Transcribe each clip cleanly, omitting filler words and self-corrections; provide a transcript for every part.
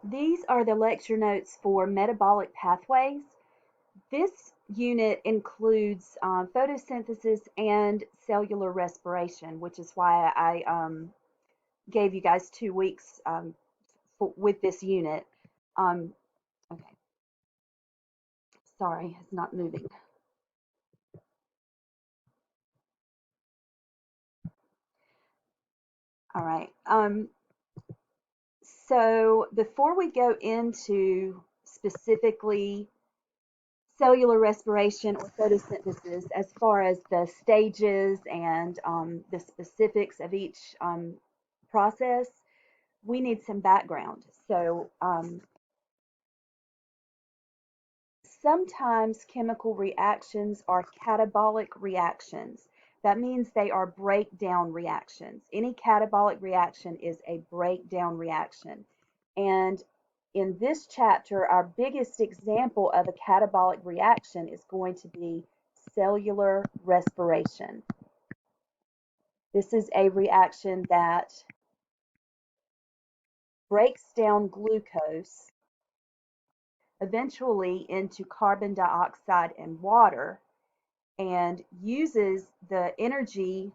These are the lecture notes for metabolic pathways. This unit includes photosynthesis and cellular respiration, which is why I gave you guys 2 weeks with this unit. Um, okay, sorry, it's not moving. All right. So before we go into specifically cellular respiration or photosynthesis, as far as the stages and the specifics of each process, we need some background. So sometimes chemical reactions are catabolic reactions. That means they are breakdown reactions. Any catabolic reaction is a breakdown reaction. And in this chapter, our biggest example of a catabolic reaction is going to be cellular respiration. This is a reaction that breaks down glucose eventually into carbon dioxide and water and uses the energy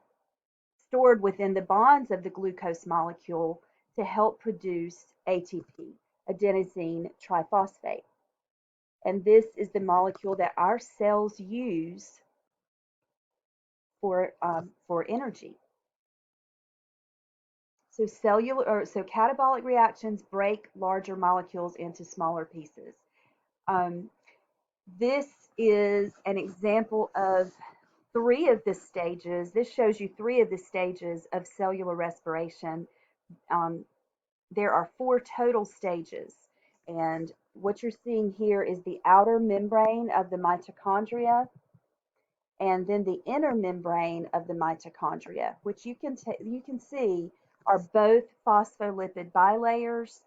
stored within the bonds of the glucose molecule to help produce ATP, adenosine triphosphate. And this is the molecule that our cells use for energy. So catabolic reactions break larger molecules into smaller pieces. Um, this is an example of three of the stages. This shows you three of the stages of cellular respiration. Um, there are four total stages, and what you're seeing here is the outer membrane of the mitochondria, and then the inner membrane of the mitochondria, which you can see are both phospholipid bilayers.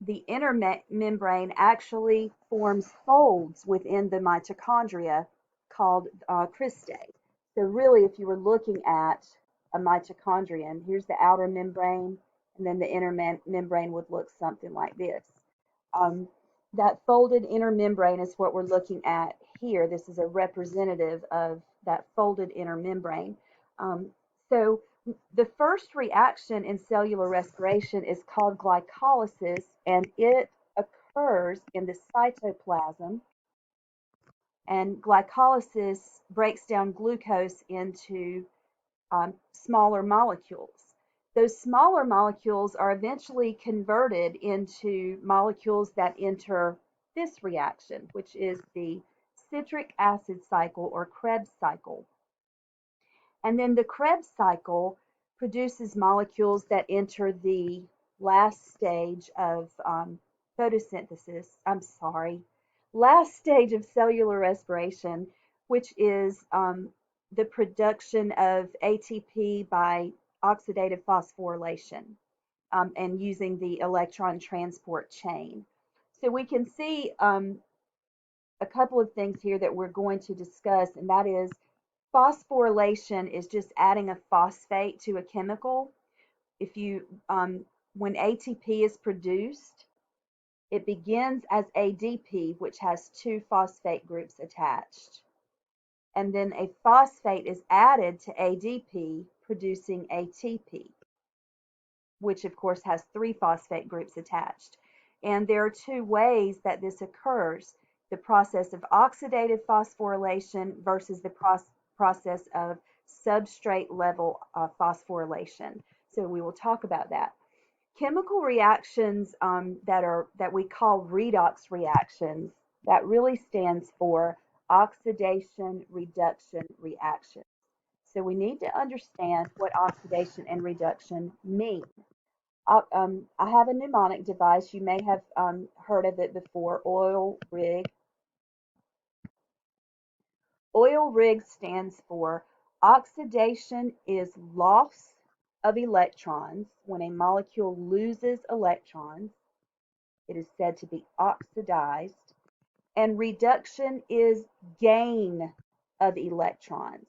The inner membrane actually forms folds within the mitochondria called cristae. So really, if you were looking at a mitochondrion, here's the outer membrane, and then the inner membrane would look something like this. Um, that folded inner membrane is what we're looking at here. This is a representative of that folded inner membrane. So the first reaction in cellular respiration is called glycolysis, and it occurs in the cytoplasm. And glycolysis breaks down glucose into smaller molecules. Those smaller molecules are eventually converted into molecules that enter this reaction, which is the citric acid cycle or Krebs cycle. And then the Krebs cycle produces molecules that enter the last stage of photosynthesis. I'm sorry, last stage of cellular respiration, which is the production of ATP by oxidative phosphorylation and using the electron transport chain. So we can see a couple of things here that we're going to discuss, and that is phosphorylation is just adding a phosphate to a chemical. If you when ATP is produced, it begins as ADP, which has two phosphate groups attached. And then a phosphate is added to ADP, producing ATP, which of course has three phosphate groups attached. And there are two ways that this occurs: the process of oxidative phosphorylation versus the process of substrate level phosphorylation. So we will talk about that. Chemical reactions that we call redox reactions, that really stands for oxidation reduction reaction. So we need to understand what oxidation and reduction mean. I have a mnemonic device. You may have heard of it before, oil rig. Oil rig stands for oxidation is loss of electrons. When a molecule loses electrons, it is said to be oxidized. And reduction is gain of electrons.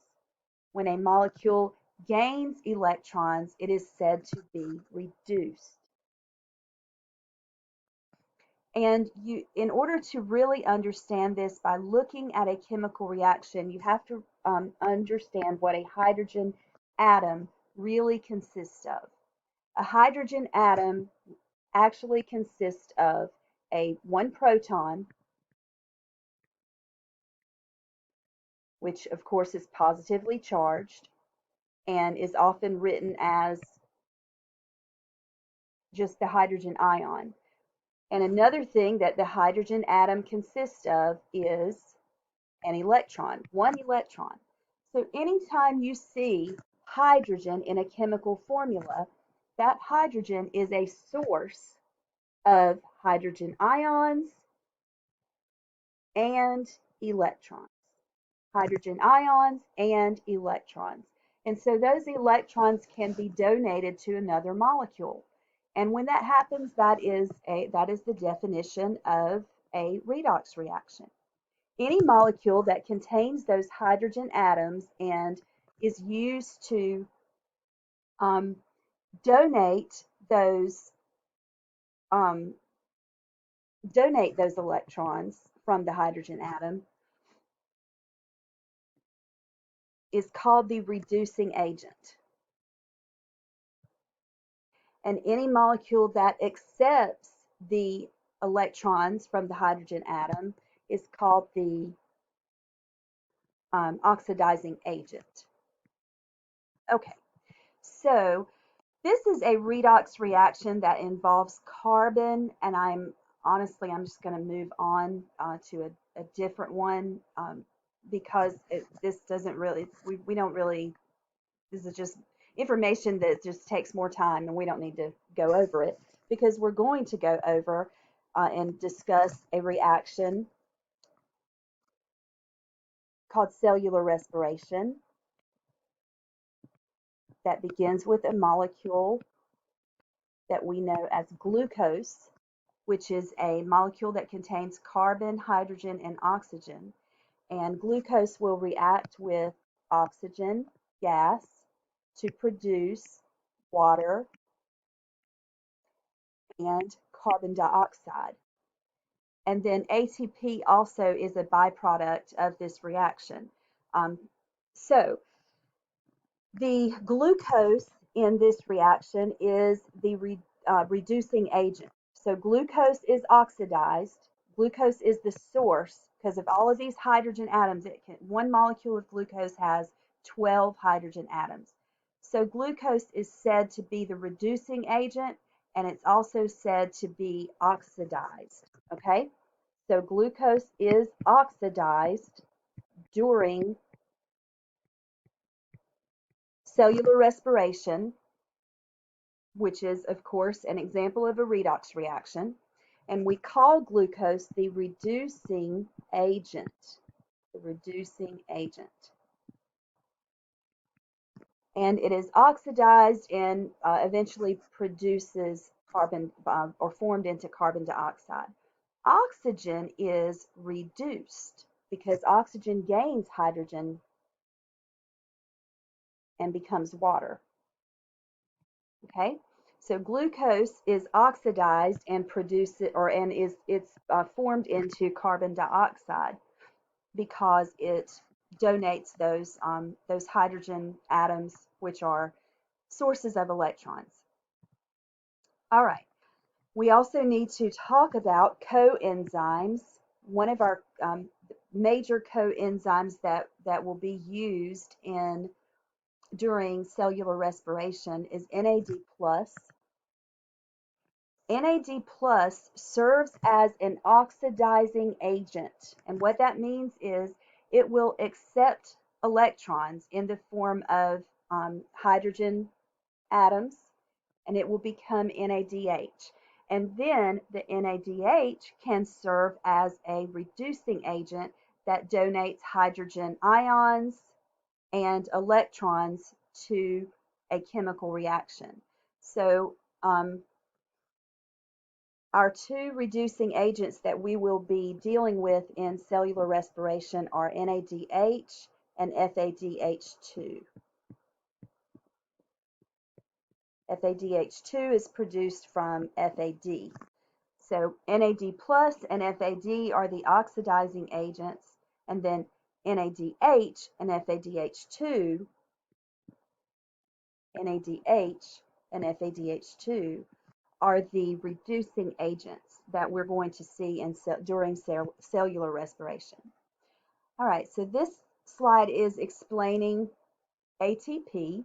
When a molecule gains electrons, it is said to be reduced. And in order to really understand this by looking at a chemical reaction, you have to understand what a hydrogen atom really consists of. A hydrogen atom actually consists of one proton, which of course is positively charged and is often written as just the hydrogen ion. And another thing that the hydrogen atom consists of is an electron, one electron. So anytime you see hydrogen in a chemical formula, that hydrogen is a source of hydrogen ions and electrons. Hydrogen ions and electrons. And so those electrons can be donated to another molecule. And when that happens, that is the definition of a redox reaction. Any molecule that contains those hydrogen atoms and is used to um, donate those um, electrons from the hydrogen atom is called the reducing agent. And any molecule that accepts the electrons from the hydrogen atom is called the oxidizing agent. Okay, so this is a redox reaction that involves carbon, and I'm just going to move on to a different one because this doesn't really, we don't really, this is just information that just takes more time and we don't need to go over it because we're going to go over and discuss a reaction called cellular respiration that begins with a molecule that we know as glucose, which is a molecule that contains carbon, hydrogen, and oxygen. And glucose will react with oxygen gas to produce water and carbon dioxide. And then ATP also is a byproduct of this reaction. So the glucose in this reaction is the reducing agent. So glucose is oxidized. Glucose is the source because of all of these hydrogen atoms. One molecule of glucose has 12 hydrogen atoms. So glucose is said to be the reducing agent, and it's also said to be oxidized. Okay, so glucose is oxidized during cellular respiration, which is, of course, an example of a redox reaction. And we call glucose the reducing agent. The reducing agent. And it is oxidized and eventually produces carbon or formed into carbon dioxide. Oxygen is reduced because oxygen gains hydrogen and becomes water. Okay, so glucose is oxidized and produces, or and is it's formed into carbon dioxide because it donates those hydrogen atoms, which are sources of electrons. All right, we also need to talk about coenzymes. One of our major coenzymes that will be used in during cellular respiration is NAD plus. NAD plus serves as an oxidizing agent. And what that means is it will accept electrons in the form of hydrogen atoms and it will become NADH. And then the NADH can serve as a reducing agent that donates hydrogen ions and electrons to a chemical reaction. So our two reducing agents that we will be dealing with in cellular respiration are NADH and FADH2. FADH2 is produced from FAD. So NAD plus and FAD are the oxidizing agents, and then NADH and FADH2, NADH and FADH2 are the reducing agents that we're going to see during cellular respiration. All right, so this slide is explaining ATP,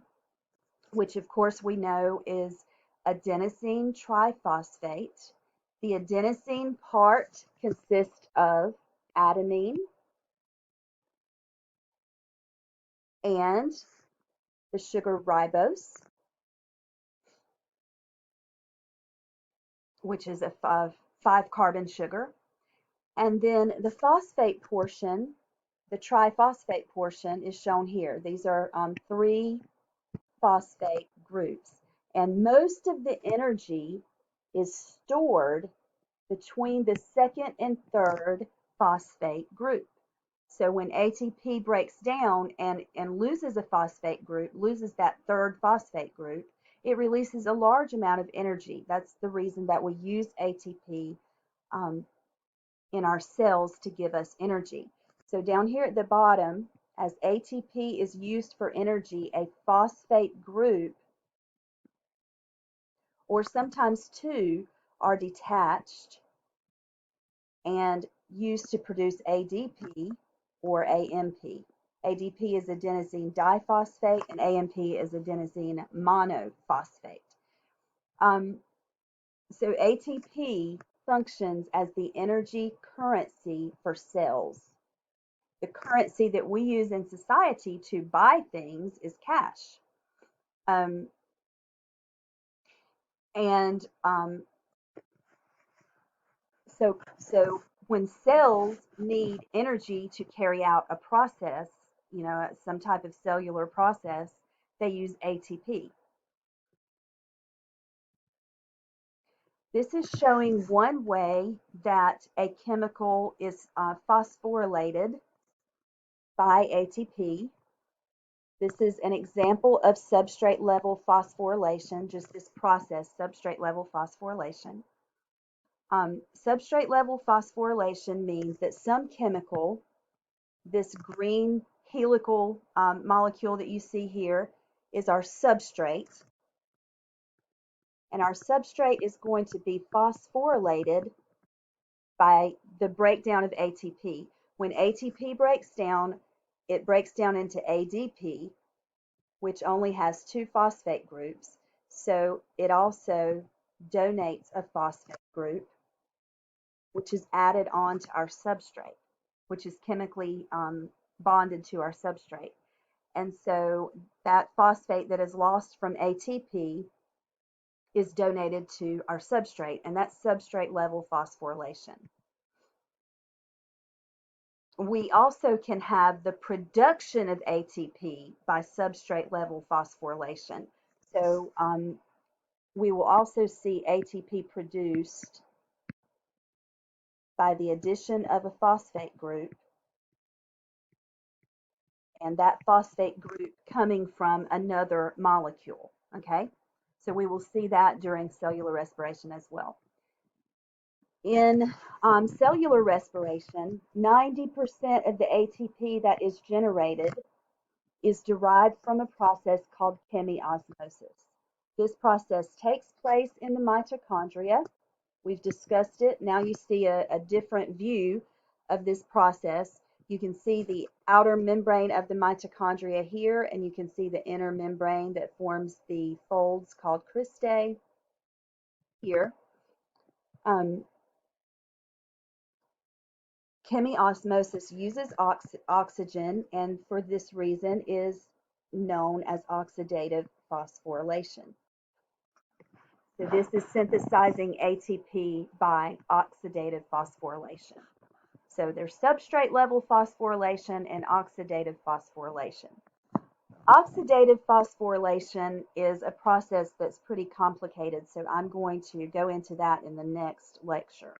which of course we know is adenosine triphosphate. The adenosine part consists of adenine and the sugar ribose, which is a 5-carbon sugar. And then the phosphate portion, the triphosphate portion, is shown here. These are 3 phosphate groups. And most of the energy is stored between the second and third phosphate group. So when ATP breaks down and loses a phosphate group, loses that third phosphate group, it releases a large amount of energy. That's the reason that we use ATP in our cells to give us energy. So down here at the bottom, as ATP is used for energy, a phosphate group, or sometimes 2, are detached and used to produce ADP or AMP. ADP is adenosine diphosphate and AMP is adenosine monophosphate. So ATP functions as the energy currency for cells. The currency that we use in society to buy things is cash. Um, and so when cells need energy to carry out a process, some type of cellular process, they use ATP. This is showing one way that a chemical is phosphorylated by ATP. This is an example of substrate level phosphorylation, just this process, substrate level phosphorylation. Substrate level phosphorylation means that some chemical, this green helical molecule that you see here, is our substrate. And our substrate is going to be phosphorylated by the breakdown of ATP. When ATP breaks down, it breaks down into ADP, which only has 2 phosphate groups. So it also donates a phosphate group, which is added on to our substrate, which is chemically bonded to our substrate. And so that phosphate that is lost from ATP is donated to our substrate, and that's substrate level phosphorylation. We also can have the production of ATP by substrate level phosphorylation. So we will also see ATP produced by the addition of a phosphate group, and that phosphate group coming from another molecule, okay? So we will see that during cellular respiration as well. In cellular respiration, 90% of the ATP that is generated is derived from a process called chemiosmosis. This process takes place in the mitochondria. We've discussed it. Now you see a different view of this process. You can see the outer membrane of the mitochondria here, and you can see the inner membrane that forms the folds called cristae here. Chemiosmosis uses oxygen, and for this reason is known as oxidative phosphorylation. So this is synthesizing ATP by oxidative phosphorylation. So there's substrate level phosphorylation and oxidative phosphorylation. Oxidative phosphorylation is a process that's pretty complicated, so I'm going to go into that in the next lecture.